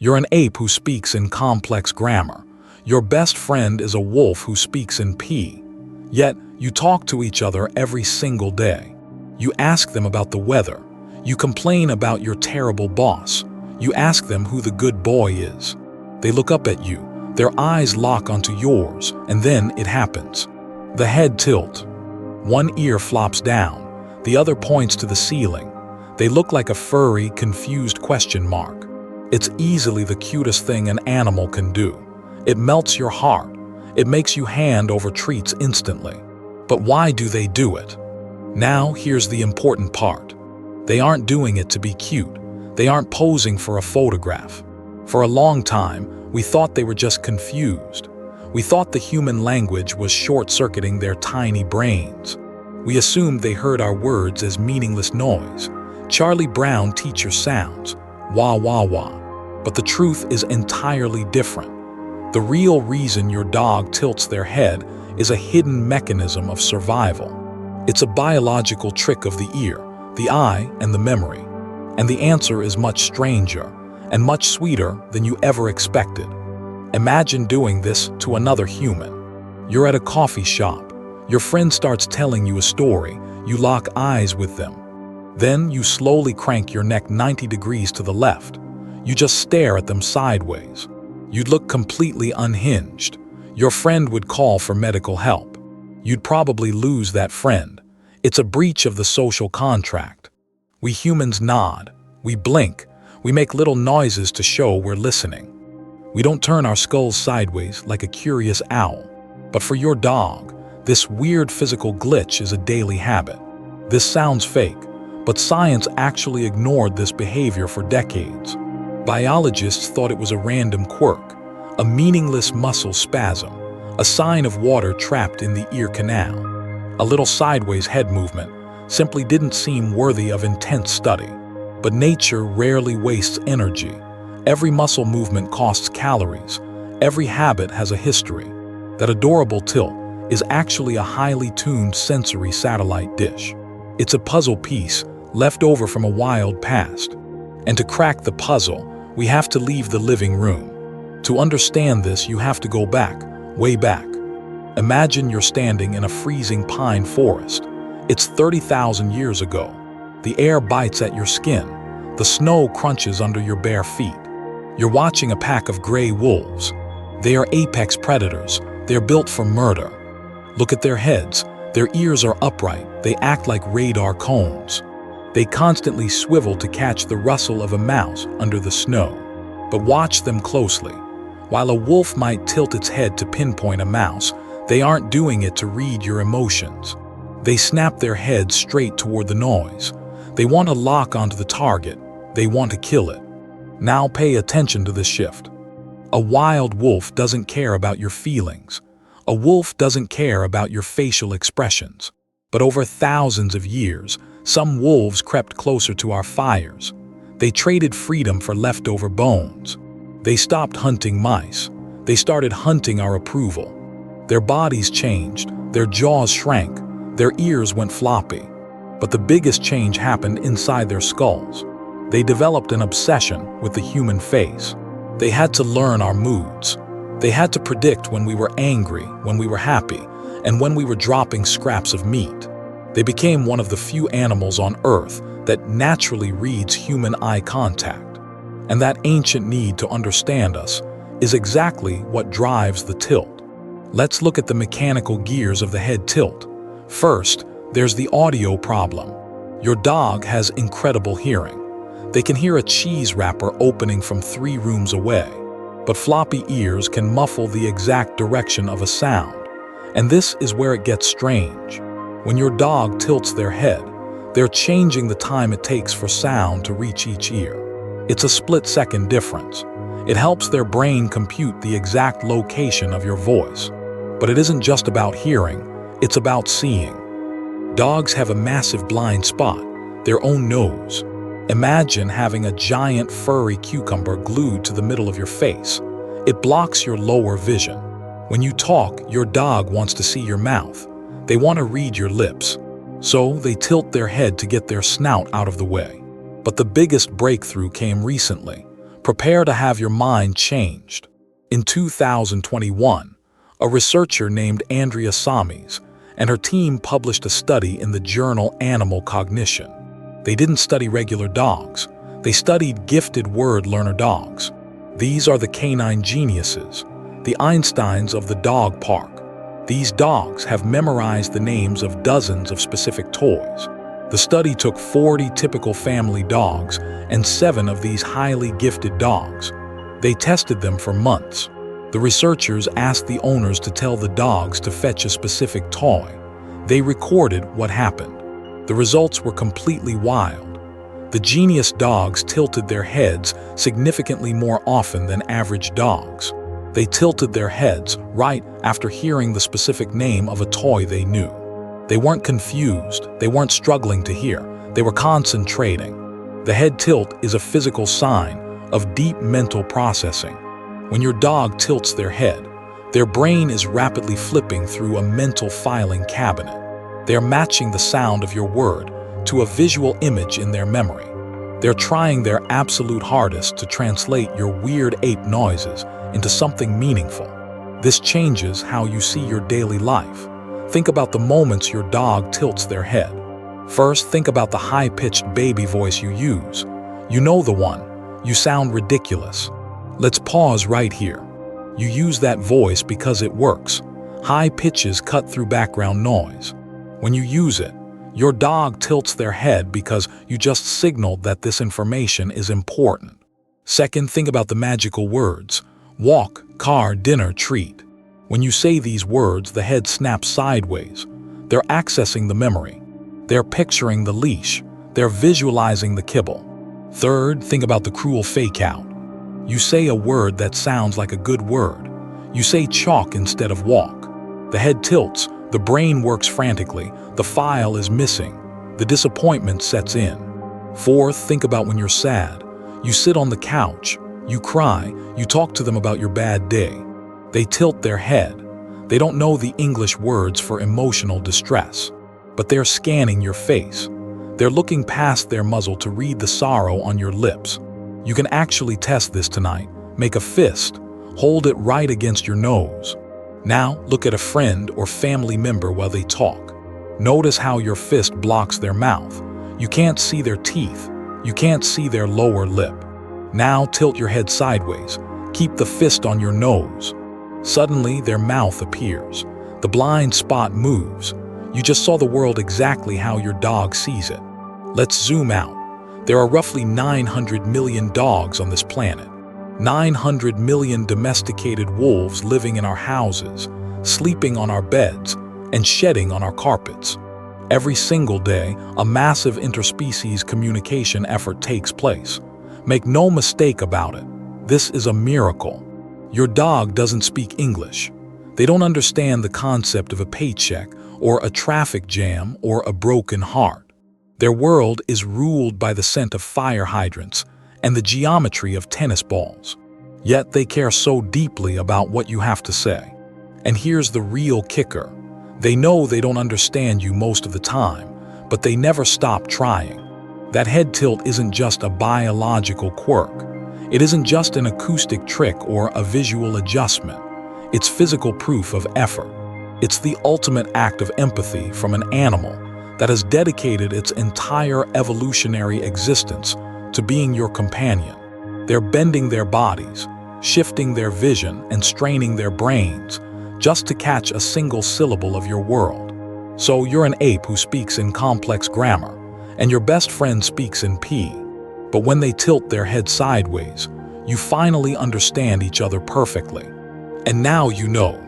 You're an ape who speaks in complex grammar. Your best friend is a wolf who speaks in P. Yet, you talk to each other every single day. You ask them about the weather. You complain about your terrible boss. You ask them who the good boy is. They look up at you. Their eyes lock onto yours, and then it happens. The head tilt. One ear flops down. The other points to the ceiling. They look like a furry, confused question mark. It's easily the cutest thing an animal can do. It melts your heart. It makes you hand over treats instantly. But why do they do it? Now, here's the important part. They aren't doing it to be cute. They aren't posing for a photograph. For a long time, we thought they were just confused. We thought the human language was short-circuiting their tiny brains. We assumed they heard our words as meaningless noise. Charlie Brown teacher sounds. Wah, wah, wah. But the truth is entirely different. The real reason your dog tilts their head is a hidden mechanism of survival. It's a biological trick of the ear, the eye, and the memory. And the answer is much stranger and much sweeter than you ever expected. Imagine doing this to another human. You're at a coffee shop. Your friend starts telling you a story. You lock eyes with them. Then you slowly crank your neck 90 degrees to the left. You just stare at them sideways. You'd look completely unhinged. Your friend would call for medical help. You'd probably lose that friend. It's a breach of the social contract. We humans nod. We blink. We make little noises to show we're listening. We don't turn our skulls sideways like a curious owl. But for your dog, this weird physical glitch is a daily habit. This sounds fake, but science actually ignored this behavior for decades. Biologists thought it was a random quirk, a meaningless muscle spasm, a sign of water trapped in the ear canal. A little sideways head movement simply didn't seem worthy of intense study. But nature rarely wastes energy. Every muscle movement costs calories. Every habit has a history. That adorable tilt is actually a highly tuned sensory satellite dish. It's a puzzle piece left over from a wild past. And to crack the puzzle, we have to leave the living room. To understand this, you have to go back, way back. Imagine you're standing in a freezing pine forest. It's 30,000 years ago. The air bites at your skin. The snow crunches under your bare feet. You're watching a pack of gray wolves. They are apex predators. They're built for murder. Look at their heads. Their ears are upright. They act like radar cones. They constantly swivel to catch the rustle of a mouse under the snow. But watch them closely. While a wolf might tilt its head to pinpoint a mouse, they aren't doing it to read your emotions. They snap their heads straight toward the noise. They want to lock onto the target. They want to kill it. Now pay attention to this shift. A wild wolf doesn't care about your feelings. A wolf doesn't care about your facial expressions. But over thousands of years, some wolves crept closer to our fires. They traded freedom for leftover bones. They stopped hunting mice. They started hunting our approval. Their bodies changed. Their jaws shrank. Their ears went floppy. But the biggest change happened inside their skulls. They developed an obsession with the human face. They had to learn our moods. They had to predict when we were angry, when we were happy, and when we were dropping scraps of meat. They became one of the few animals on Earth that naturally reads human eye contact. And that ancient need to understand us is exactly what drives the tilt. Let's look at the mechanical gears of the head tilt. First, there's the audio problem. Your dog has incredible hearing. They can hear a cheese wrapper opening from 3 rooms away. But floppy ears can muffle the exact direction of a sound. And this is where it gets strange. When your dog tilts their head, they're changing the time it takes for sound to reach each ear. It's a split-second difference. It helps their brain compute the exact location of your voice. But it isn't just about hearing, it's about seeing. Dogs have a massive blind spot, their own nose. Imagine having a giant furry cucumber glued to the middle of your face. It blocks your lower vision. When you talk, your dog wants to see your mouth. They want to read your lips. So they tilt their head to get their snout out of the way. But the biggest breakthrough came recently. Prepare to have your mind changed. In 2021, a researcher named Andrea Samis and her team published a study in the journal Animal Cognition. They didn't study regular dogs. They studied gifted word learner dogs. These are the canine geniuses, the Einsteins of the dog park. These dogs have memorized the names of dozens of specific toys. The study took 40 typical family dogs and 7 of these highly gifted dogs. They tested them for months. The researchers asked the owners to tell the dogs to fetch a specific toy. They recorded what happened. The results were completely wild. The genius dogs tilted their heads significantly more often than average dogs. They tilted their heads right after hearing the specific name of a toy they knew. They weren't confused, they weren't struggling to hear, they were concentrating. The head tilt is a physical sign of deep mental processing. When your dog tilts their head, their brain is rapidly flipping through a mental filing cabinet. They are matching the sound of your word to a visual image in their memory. They're trying their absolute hardest to translate your weird ape noises into something meaningful. This changes how you see your daily life. Think about the moments your dog tilts their head. First, think about the high-pitched baby voice you use. You know the one. You sound ridiculous. Let's pause right here. You use that voice because it works. High pitches cut through background noise. When you use it, your dog tilts their head because you just signaled that this information is important. Second, think about the magical words. Walk, car, dinner, treat. When you say these words, the head snaps sideways. They're accessing the memory. They're picturing the leash. They're visualizing the kibble. Third, think about the cruel fake out. You say a word that sounds like a good word. You say chalk instead of walk. The head tilts, the brain works frantically, the file is missing. The disappointment sets in. Fourth, think about when you're sad. You sit on the couch, you cry, you talk to them about your bad day. They tilt their head. They don't know the English words for emotional distress, but they're scanning your face. They're looking past their muzzle to read the sorrow on your lips. You can actually test this tonight. Make a fist. Hold it right against your nose. Now, look at a friend or family member while they talk. Notice how your fist blocks their mouth. You can't see their teeth. You can't see their lower lip. Now, tilt your head sideways. Keep the fist on your nose. Suddenly, their mouth appears. The blind spot moves. You just saw the world exactly how your dog sees it. Let's zoom out. There are roughly 900 million dogs on this planet. 900 million domesticated wolves living in our houses, sleeping on our beds, and shedding on our carpets. Every single day, a massive interspecies communication effort takes place. Make no mistake about it. This is a miracle. Your dog doesn't speak English. They don't understand the concept of a paycheck or a traffic jam or a broken heart. Their world is ruled by the scent of fire hydrants and the geometry of tennis balls. Yet they care so deeply about what you have to say. And here's the real kicker. They know they don't understand you most of the time, but they never stop trying. That head tilt isn't just a biological quirk. It isn't just an acoustic trick or a visual adjustment. It's physical proof of effort. It's the ultimate act of empathy from an animal that has dedicated its entire evolutionary existence to being your companion. They're bending their bodies, shifting their vision, and straining their brains just to catch a single syllable of your world. So you're an ape who speaks in complex grammar, and your best friend speaks in P. But when they tilt their head sideways, you finally understand each other perfectly. And now you know.